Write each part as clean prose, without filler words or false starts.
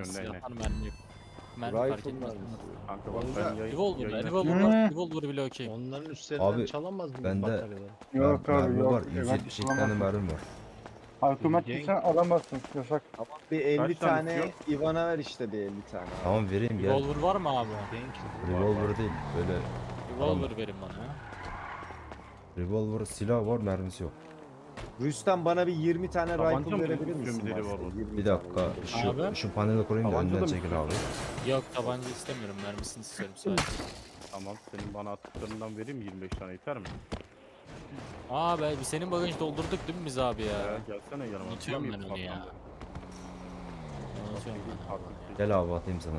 Silahlar mermi yok. Mermi fark Rifle'lar etmez. mı? Kanka bak Onda ben Revolver bile okey. Onların üstlerinden Abi, çalamaz mı bende- bataryaları? Yok abi mermi yok. var. Evet, 170 tane alamazsın. mermim var. Hükümetliysen alamazsın. Yasak. Ama bir 50 Kaç tane tane istiyor? Ivana ver işte bir 50 tane. abi. Tamam vereyim gel. Revolver var mı abi? Revolver değil. Böyle Revolver verin bana ya. revolver silah var, mermisi yok. Rüstem bana bir 20 tane Tabanca rifle mı verebilir istiyorsun misin? bir de varsa? revolver? 20 Bir tane, dakika 25. Abi. şu paneli kurayım da Tabanca da önden mı çekil abi. Yok tabanca istemiyorum. Mermisini istiyorum sadece. Tamam senin bana attıklarından vereyim 25 tane yeter mi? Aa be senin bagajı doldurduk değil mi biz abi ya? Gelsene yanıma. Unutuyorum Atayım ben mı onu ya. patlamda? Unutuyorum ben onu. Atayım. Gel abi atayım sana.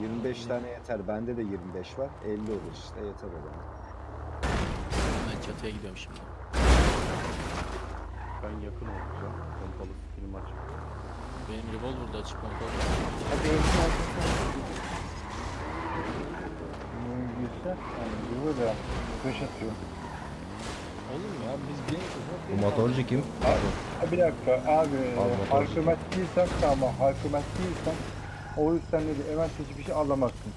25 tane yeter. Bende de 25 var. 50 olur işte yeter o zaman. Ben çatıya gidiyorum şimdi. Ben yakın olacağım. Pompalı film açık. Benim revolver da açık kontrol. Girse yani bu da beş atıyor. Oğlum ya biz bir Bu motorcu kim? Ha, bir dakika abi. motorcu. Hükümet değilsen tamam. Hükümet değilsen o yüzden de hemen seçip bir şey alamazsın.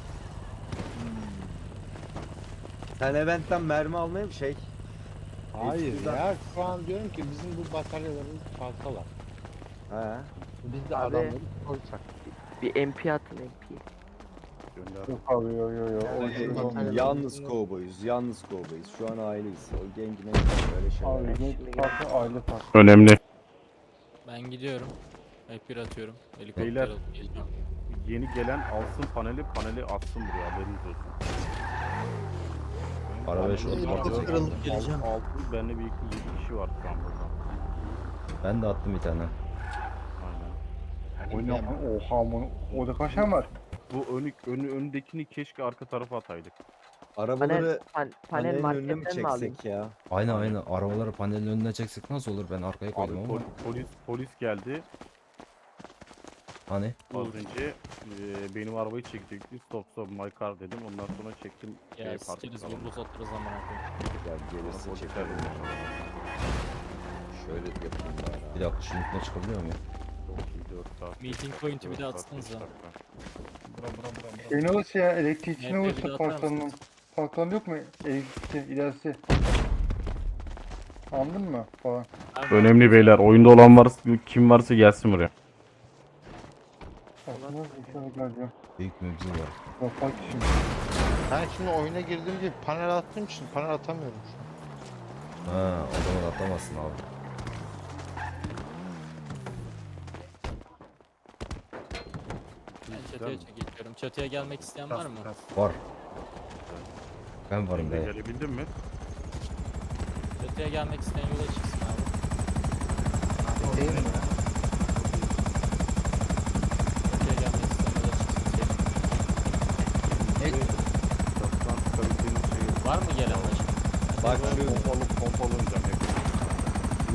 Sen eventten mermi almaya mı şey? Hayır Eskiden- ya şu an diyorum ki bizim bu bataryalarımız çalsalar. He. Biz de Abi. adamları koysak. Bir MP atın MP. Gönder. Yok abi yok yok yok. O Yani şey batarya- olmuyor. yalnız kovboyuz. Yalnız kovboyuz. Şu an aileyiz. O gengine böyle şeyler. Abi ne farklı aile farklı. Önemli. Ben gidiyorum. F1 atıyorum. Helikopter Beyler. alıp geleceğim. Yeni gelen alsın paneli atsın buraya haberiniz olsun. Arabaya şu Eyvallah. otomatik. Kırılıp geleceğim. Altı bende bir iki 7 kişi var şu an burada. Ben de attım bir tane. Aynen. O ne yapın? Oha bunu. Orada kaç tane var? Bu önündekini keşke arka tarafa ataydık. Arabaları Panel panelin önüne mi marketten mi alayım? çeksek ya? Aynen aynen. Arabaları panelin önüne çeksek nasıl olur? Ben arkaya Abi koydum ama. polis geldi. Hani? Az önce benim arabayı çekecekti. Stop my car dedim. Ondan sonra çektim. Ya park sikeriz alanına. vurdu satırız zaman koyayım. Ya gelirse Polis çekelim. geldi. Şöyle yapayım bari. Bir dakika şunun üstüne çıkabiliyor muyum? Çok iyi, 4 saat. Meeting point'i bir de 4 saat, atsanıza. 5 dakika. Şey ne olursa ya elektrikçi ne Evet, olursa bir de atar parklanın. mısınız? Parklanın yok mu? Elektrikçi ilerisi. Anladın mı? Falan. Önemli beyler. Oyunda olan varsa kim varsa gelsin buraya. Aslında inşallah geleceğim. Büyük mevzu var. Bak bak şimdi. Ben şimdi oyuna girdiğimde panel attığım için panel atamıyorum şu an. Ha, o zaman atamazsın abi. Ben çatıya geçiyorum. Çatıya gelmek isteyen var mı? Var. Ben varım be. Gelebildin mi? Çatıya gelmek isteyen yola çıksın abi. Değil mi? Çatıya gelmek isteyen yola çıksın. Çoktan çıkabildiğiniz şey. Var mı gelen başka? Bak şu Pompalı oynayacağım hep.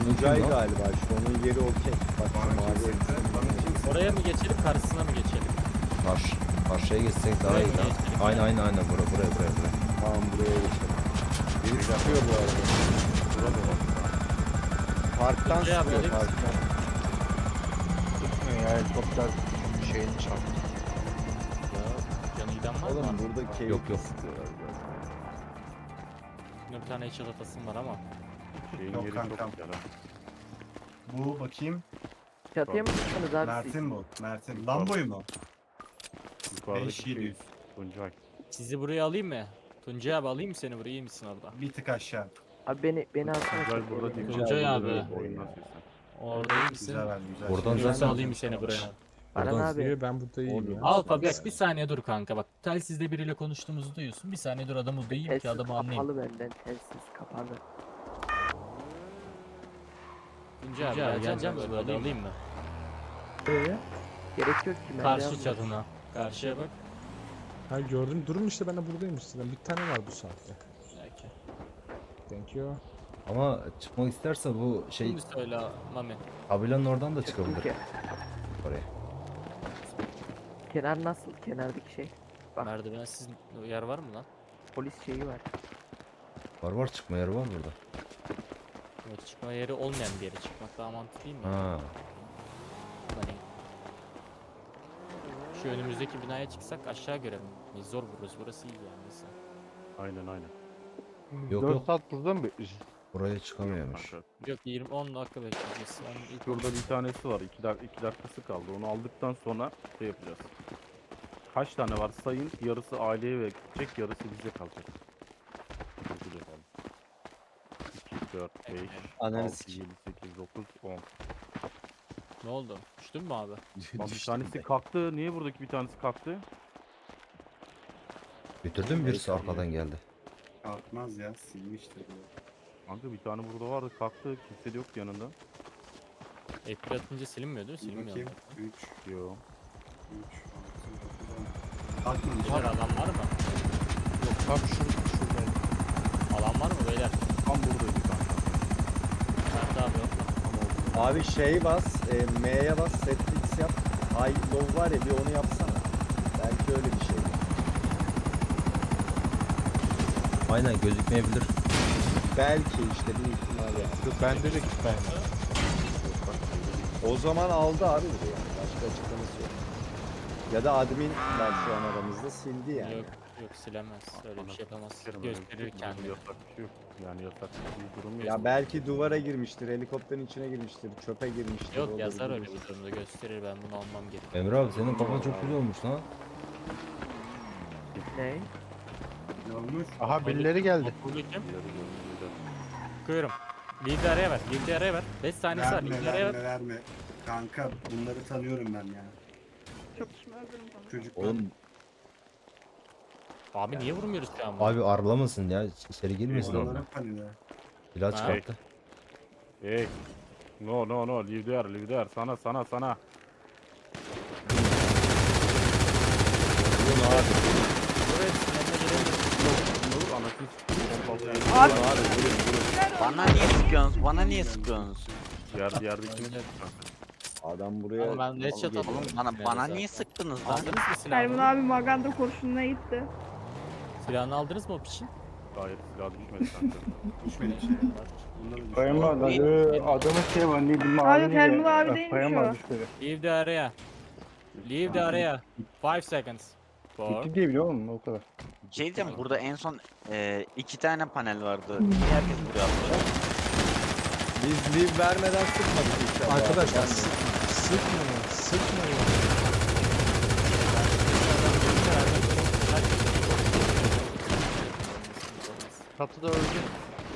Tuncay galiba şu onun yeri okey. Bak şu mavi elbise. Oraya mı geçelim karşısına mı geçelim? Karşıya geçsek daha iyi. Buraya mı geçelim? Aynen. Buraya. Tamam buraya geçelim. Biri sıkıyor bu arada. Burada var. Parktan Tuncay abi, sıkıyor öyle misin? parktan. Tutmuyor ya helikopter şeyini çarptı. Ya canı giden var Oğlum mı? burada keyif Yok. sıkıyorlar zaten. Bir tane headshot atasım var ama. Şeyin Yok yeri kankam. çok güzel ha. Bu bakayım. Çatıya mı çıktınız abi siz? Mert'in bu. Mert'in. Lambo'yu mu? Yukarıdaki 5700. şey. Tuncay. Sizi buraya alayım mı? Tuncay abi alayım mı seni buraya? İyi misin orada? Bir tık aşağı. Abi beni alsana Tuncay çatıya. burada değil. Tuncay abi. Oyundan sesi. Orada iyi misin? Güzel verdi güzel. Oradan Şimdi Nasıl zaten- alayım seni buraya? Baran Oradan- abi. Ben burada iyiyim ya. Alfa bir saniye dur kanka bak. Telsizde biriyle konuştuğumuzu duyuyorsun. Bir saniye dur adamı duyayım ki Telsiz adamı anlayayım. kapalı benden. Telsiz kapalı. Tuncay abi geleceğim böyle alayım mı? Gerek yok ki. ben Karşı devam- çatına. Karşıya bak. Ha gördüm. Durun işte ben de buradayım sizden. Bir tane var bu saatte. Belki. Thank you. Ama çıkmak isterse bu şey Şimdi söyle Mami. tabelanın oradan da Çıktım çıkabilir ki. oraya. Kenar nasıl? Kenardaki şey. Bak. Merdivensiz yer var mı lan? Polis şeyi var. Var çıkma yeri var burada. Evet, çıkma yeri olmayan bir yere çıkmak daha mantıklı değil mi? Ha. Hani Şu önümüzdeki binaya çıksak aşağı göremeyiz. Zor burası. Burası iyi yani. Neyse. Aynen. Yok 4 yok. saat burada mı bekleyeceğiz? Buraya çıkamıyormuş. Kanka. Yok 10 dakika bekleyeceğiz. Yani ilk Şurada bir tanesi var. 2 dakikası kaldı. Onu aldıktan sonra şey yapacağız. Kaç tane var sayın. Yarısı aileye gidecek, yarısı bize kalacak. Hızlı yapalım. 2, 4, 5, Ananı 6, sikeyim. 7, 8, 9, 10. Ne oldu? Düştün mü abi? Lan bir Düştüm tanesi be. kalktı. Niye buradaki bir tanesi kalktı? Bitirdin birisi arkadan geldi. Kalkmaz ya silmiştir bu. Kanka bir tane burada vardı. Kalktı. Kimse de yoktu yanında. F1 atınca silinmiyor değil mi? Bir Silinmiyor. bakayım. 3, 3, Yo. 6, 9, 10. Kalkmamış. Beyler alan var mı? Yok tam şuradaydı. Alan var mı beyler? Tam buradaydı kanka. Ben de abi yok. Tam oldu. Abi şey bas, M'ye bas, set fix yap. High low var ya bir onu yapsana. Belki öyle bir şey. Aynen gözükmeyebilir. Belki işte bir ihtimal ya. Dur bende de gitmem. O zaman aldı abi bir de yani. Başka açıklaması yok. Ya da admin var şu an aramızda sildi yani. Yok silemez. Öyle bir şey yapamaz. Sikerim öyle bir şey. Gösterir Burada kendini. Yasak bir şey yok. Yani yasak bir durum yok. Ya belki duvara girmiştir, helikopterin içine girmiştir, çöpe girmiştir. Yok olur, yazar öyle buluruz. bir durumda gösterir ben bunu almam gerekiyor. Emre abi senin kafan çok güzel olmuş lan. Ne? Ne olmuş? Aha birileri geldi. Buradayım. Çıkıyorum. Lead'i araya ver. Lead'i araya ver. 5 saniyesi var. Verme Lead'i araya ver. verme. Kanka bunları tanıyorum ben ya. Çatışma hazırım sana. Çocuklar. Oğlum Abi niye vurmuyoruz şu an bunu? Abi arlamasın ya. İçeri girmesin Onların orada. paneli. Silah Ha. çıkarttı. Hey. No, leave there. Sana. Buraya sinirle gelebilir. Nur anasını Abi Bana niye sıkıyorsunuz? Bana niye sıkıyorsunuz? yerdeki adam buraya... Oğlum ben headshot geliyor. alalım. Bana niye sıktınız lan? Aldınız mı Erman silahını? abi maganda kurşununa gitti. Silahını aldınız mı o piçin? Hayır silah düşmedi kanka. Düşmedi şey. Bunları düşmedi. Payama da adamın şey var ne bileyim Abi Termal abi değilmiş Payama o. düştü. Leave the area. Leave the area. 5 seconds. 4. Gitti diye biliyor musun o kadar. Şey diyeceğim burada en son 2 tane panel vardı. Niye herkes buraya attı? Biz live vermeden sıkmadık inşallah. Arkadaşlar Yani sıkmayın. Çatıda öldü.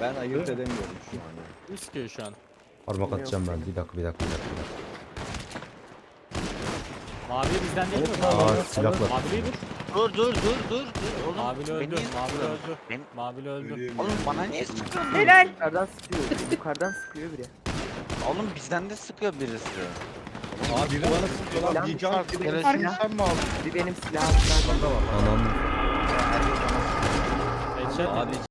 ben ayırt edemiyorum şu an. Ne sıkıyor şu an? Parmak atacağım ben. Bir dakika. Mavi bizden değil mi? Aa silahla. Mavi dur. Dur. Oğlum Mavili öldü. beni niye Mavili sıkıyorsun? öldü. Ben- Mavili öldü. Ölüyorum Oğlum ya. bana niye sıkıyorsun? Helal. Yukarıdan sıkıyor. Yukarıdan sıkıyor biri. Oğlum bizden de sıkıyor birisi. Abi biri bana sıkıyor lan. Bir can Keleşini sen mi aldın? Bir benim silahımdan. Anam. Headshot Abi yedi.